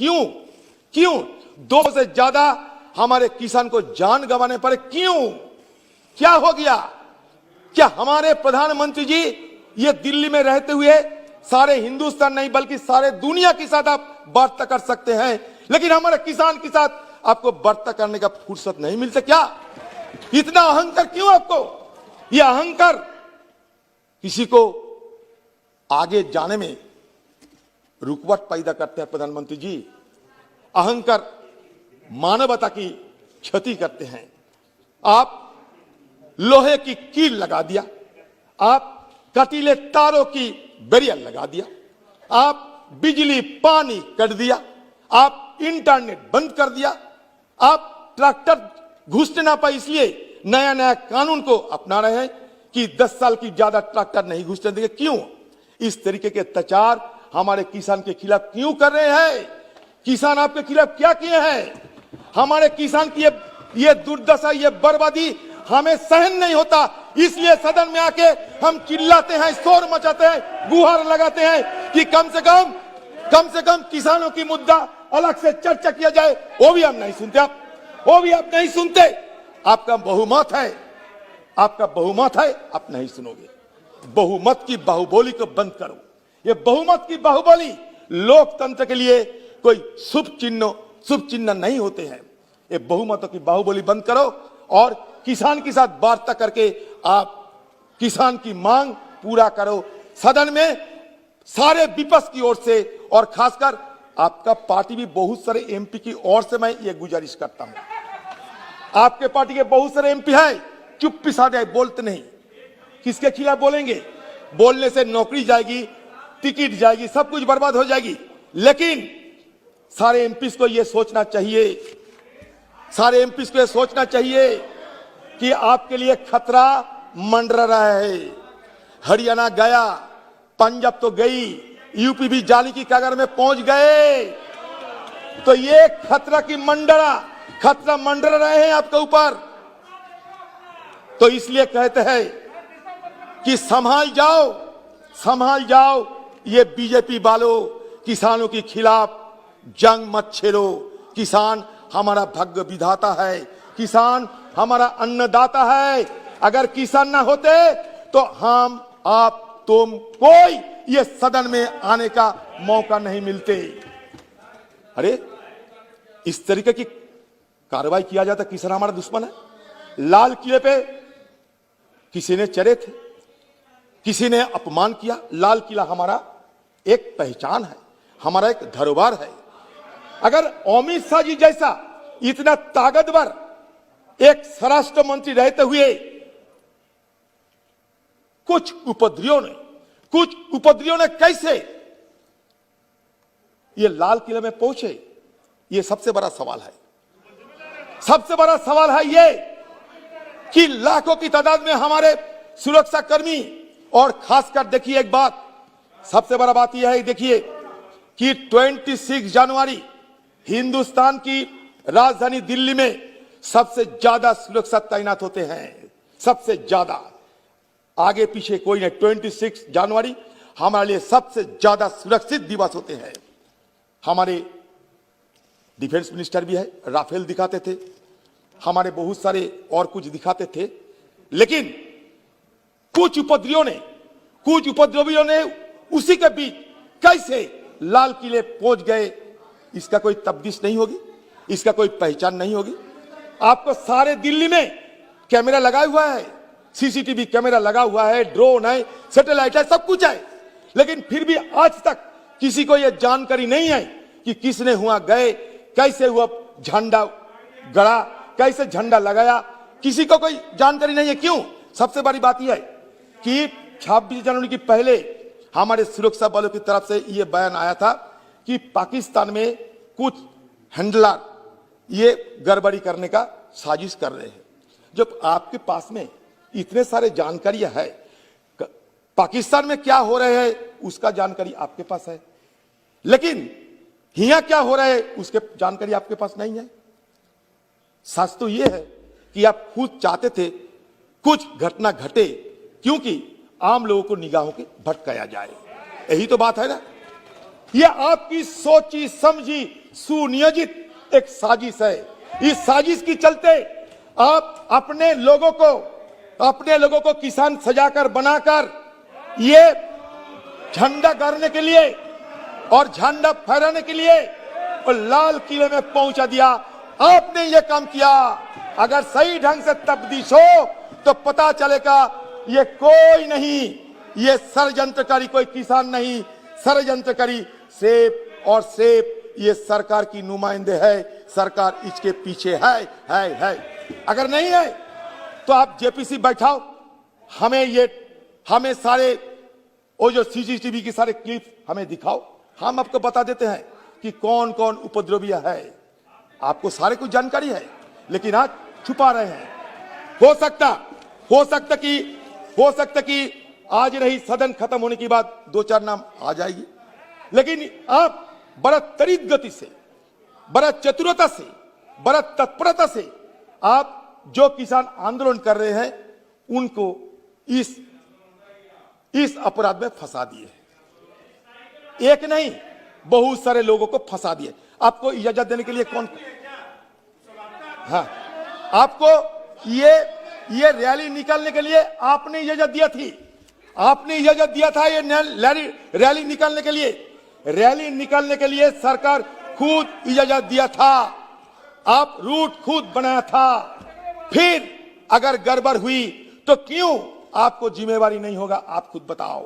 क्यों? क्यों 2 से ज्यादा हमारे किसान को जान गंवाने पड़े? क्यों? क्या हो गया? क्या हमारे प्रधानमंत्री जी ये दिल्ली में रहते हुए सारे हिंदुस्तान नहीं बल्कि सारे दुनिया के साथ आप वार्ता कर सकते हैं, लेकिन हमारे किसान के साथ आपको वार्ता करने का फुर्सत नहीं मिलता? क्या इतना अहंकार क्यों आपको? यह अहंकार किसी को आगे जाने में रुकावट पैदा करते हैं। प्रधानमंत्री जी, अहंकार मानवता की क्षति करते हैं। आप लोहे की कील लगा दिया, आप कटीले तारों की बैरियर लगा दिया, आप बिजली पानी काट दिया, आप इंटरनेट बंद कर दिया, आप ट्रैक्टर घुसने ना पाए इसलिए नया नया कानून को अपना रहे हैं कि 10 साल की ज्यादा ट्रैक्टर नहीं घुसने देंगे। क्यों इस तरीके के अत्याचार हमारे किसान के खिलाफ क्यों कर रहे हैं? किसान आपके खिलाफ क्या किए हैं? हमारे किसान की ये दुर्दशा, ये बर्बादी हमें सहन नहीं होता, इसलिए सदन में आके हम चिल्लाते हैं, शोर मचाते हैं, गुहार लगाते हैं कि कम से कम किसानों की मुद्दा अलग से चर्चा किया जाए। वो भी हम नहीं सुनते, वो भी आप नहीं सुनते। आपका बहुमत है, आप नहीं सुनोगे। बहुमत की बाहुबोली को बंद करो। ये बहुमत की बाहुबली लोकतंत्र के लिए कोई शुभ चिन्ह नहीं होते हैं। ये बहुमतों की बाहुबली बंद करो और किसान के साथ वार्ता करके आप किसान की मांग पूरा करो। सदन में सारे विपक्ष की ओर से और खासकर आपका पार्टी भी बहुत सारे एमपी की ओर से मैं ये गुजारिश करता हूं। आपके पार्टी के बहुत सारे एमपी हैं, चुप्पी साधे जाए, बोलते नहीं। किसके खिलाफ बोलेंगे? बोलने से नौकरी जाएगी, टिकट जाएगी, सब कुछ बर्बाद हो जाएगी। लेकिन सारे एमपी को यह सोचना चाहिए, कि आपके लिए खतरा मंडरा रहा है। हरियाणा गया, पंजाब तो गई, यूपी भी जाने की कगार में पहुंच गए। तो ये खतरा मंडरा रहे हैं आपके ऊपर। तो इसलिए कहते हैं कि संभाल जाओ। ये बीजेपी वालों, किसानों के खिलाफ जंग मत छेड़ो। किसान हमारा भाग्य विधाता है, किसान हमारा अन्नदाता है। अगर किसान ना होते तो हम, आप, तुम, कोई ये सदन में आने का मौका नहीं मिलते। अरे इस तरीके की कार्रवाई किया जाता, किसान हमारा दुश्मन है। लाल किले पे किसी ने चढ़े थे, किसी ने अपमान किया। लाल किला हमारा एक पहचान है, हमारा एक धरोहर है। अगर अमित शाह जी जैसा इतना ताकतवर एक स्वराष्ट्र मंत्री रहते हुए कुछ उपद्रवियों ने कैसे ये लाल किले में पहुंचे, ये सबसे बड़ा सवाल है। सबसे बड़ा सवाल है ये कि लाखों की तादाद में हमारे सुरक्षा कर्मी, और खासकर देखिए एक बात, सबसे बड़ा बात यह है, देखिए कि 26 जनवरी हिंदुस्तान की राजधानी दिल्ली में सबसे ज्यादा सुरक्षा तैनात होते हैं, सबसे ज्यादा। आगे पीछे कोई नहीं। 26 जनवरी हमारे लिए सबसे ज्यादा सुरक्षित दिवस होते हैं। हमारे डिफेंस मिनिस्टर भी है, राफेल दिखाते थे, हमारे बहुत सारे और कुछ दिखाते थे। लेकिन कुछ उपद्रवियों ने उसी के बीच कैसे लाल किले पहुंच गए, इसका कोई तफ्तीश नहीं होगी, इसका कोई पहचान नहीं होगी। आपको सारे दिल्ली में कैमरा लगा हुआ है, सीसीटीवी कैमरा लगा हुआ है, ड्रोन है, सैटेलाइट है, सब कुछ है। लेकिन फिर भी आज तक किसी को यह जानकारी नहीं है कि किसने हुआ गए, कैसे हुआ झंडा गड़ा, कैसे झंडा लगाया, किसी को कोई जानकारी नहीं है। क्यों? सबसे बड़ी बात यह है कि 26 जनवरी की पहले हमारे सुरक्षा बलों की तरफ से यह बयान आया था कि पाकिस्तान में कुछ हैंडलर ये गड़बड़ी करने का साजिश कर रहे हैं। जब आपके पास में इतने सारे जानकारियां है, पाकिस्तान में क्या हो रहे हैं उसका जानकारी आपके पास है, लेकिन यहां क्या हो रहा है उसके जानकारी आपके पास नहीं है। सच तो यह है कि आप खुद चाहते थे कुछ घटना घटे, क्योंकि आम लोगों को निगाहों के भटकाया जाए। यही तो बात है ना। यह आपकी सोची समझी सुनियोजित एक साजिश है। इस साजिश की चलते आप अपने लोगों को किसान सजाकर बनाकर ये झंडा गाड़ने के लिए और झंडा फहराने के लिए और लाल किले में पहुंचा दिया। आपने ये काम किया। अगर सही ढंग से तफ्तीश हो तो पता चलेगा ये कोई नहीं, ये षड्यंत्रकारी कोई किसान नहीं, षड्यंत्रकारी सेब और सेब ये सरकार की नुमाइंदे है। सरकार इसके पीछे है। अगर नहीं है तो आप जेपीसी बैठाओ, हमें सारे वो जो सीसीटीवी की सारे क्लिप हमें दिखाओ, हम आपको बता देते हैं कि कौन कौन उपद्रवी है। आपको सारे कुछ जानकारी है लेकिन आज छुपा रहे हैं। हो सकता कि आज नहीं, सदन खत्म होने के बाद 2-4 नाम आ जाएगी, लेकिन आप बड़ा त्वरित गति से, बड़ा चतुरता से, बड़ा तत्परता से आप जो किसान आंदोलन कर रहे हैं उनको इस अपराध में फंसा दिए। एक नहीं, बहुत सारे लोगों को फंसा दिए। आपको इजाजत देने के लिए कौन? हाँ, आपको ये रैली निकालने के लिए आपने इजाजत दिया थी। आपने इजाजत दिया था ये रैली निकालने के लिए। रैली निकालने के लिए सरकार खुद इजाजत दिया था। आप रूट खुद बनाया था। फिर अगर गड़बड़ हुई तो क्यों आपको जिम्मेवारी नहीं होगा? आप खुद बताओ।